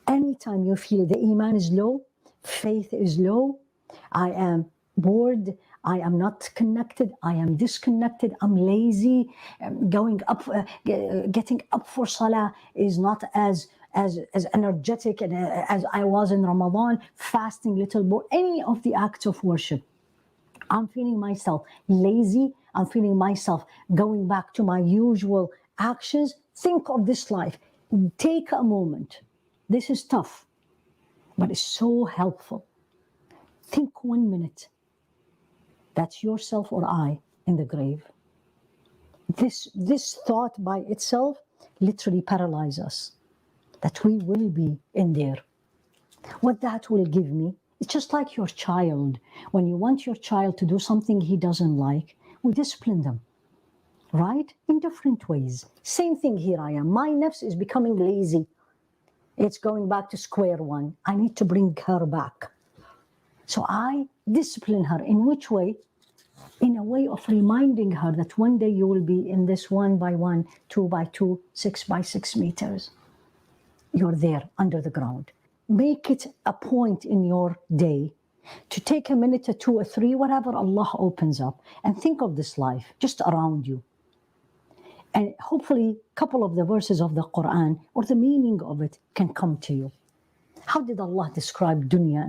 Anytime you feel the iman is low, faith is low, I am bored, I am not connected, I am disconnected, I'm lazy, getting up for salah is not as energetic as I was in Ramadan, fasting little more, any of the acts of worship. I'm feeling myself lazy, I'm feeling myself going back to my usual actions. Think of this life. Take a moment. This is tough, but it's so helpful. Think 1 minute. That's yourself or I in the grave. This thought by itself literally paralyzes us, that we will be in there. What that will give me, it's just like your child. When you want your child to do something he doesn't like, we discipline them, right? In different ways. Same thing here I am. My nafs is becoming lazy. It's going back to square one. I need to bring her back. So I discipline her. In which way? In a way of reminding her that one day you will be in this 1 by 1, 2 by 2, 6 by 6 meters. You're there under the ground. Make it a point in your day to take a minute or 2 or 3, whatever Allah opens up, and think of this life just around you. And hopefully a couple of the verses of the Qur'an or the meaning of it can come to you. How did Allah describe dunya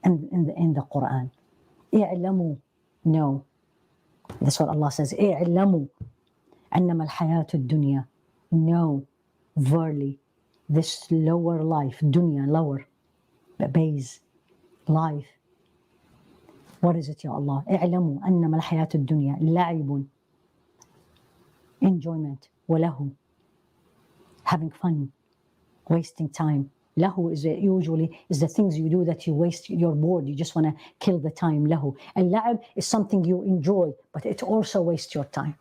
in the Qur'an? i'lamu, know. That's what Allah says. i'lamu annama al-hayatu ad-dunya. Know, verily, this lower life, dunya, lower, base, life. What is it, Ya Allah? i'lamu annama al-hayatu ad-dunya la'ibun, enjoyment, walahu, having fun, wasting time. Lahu is usually the things you do that you waste, you're bored, you just want to kill the time. Lahu. Al-la'ib is something you enjoy, but it also wastes your time.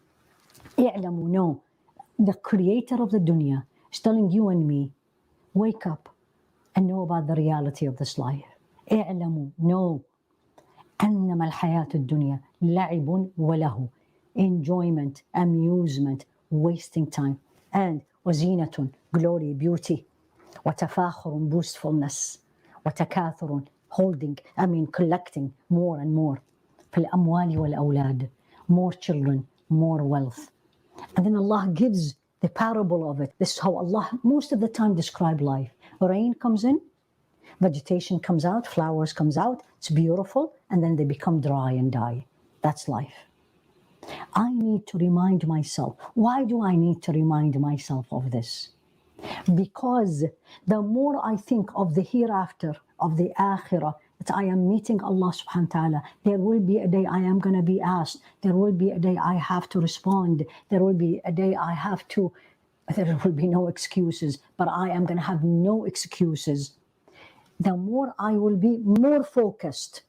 i'lamu, know. The creator of the dunya is telling you and me, wake up and know about the reality of this life. i'lamu, know. annama al-hayatu ad-dunya la'ibun walahu. Enjoyment, amusement, wasting time. And wazinatun, glory, beauty. Watafakhurun, boastfulness. Watakathurun, holding, collecting more and more. Fil amwali wal awlad, more children, more wealth. And then Allah gives the parable of it. This is how Allah most of the time describe life. Rain comes in, vegetation comes out, flowers comes out, it's beautiful, and then they become dry and die. That's life. I need to remind myself. Why do I need to remind myself of this? Because the more I think of the hereafter, of the akhirah, that I am meeting Allah subhanahu wa ta'ala, there will be a day I am going to be asked. There will be a day I have to respond. There will be a day there will be no excuses, but I am going to have no excuses. The more I will be more focused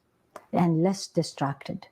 and less distracted.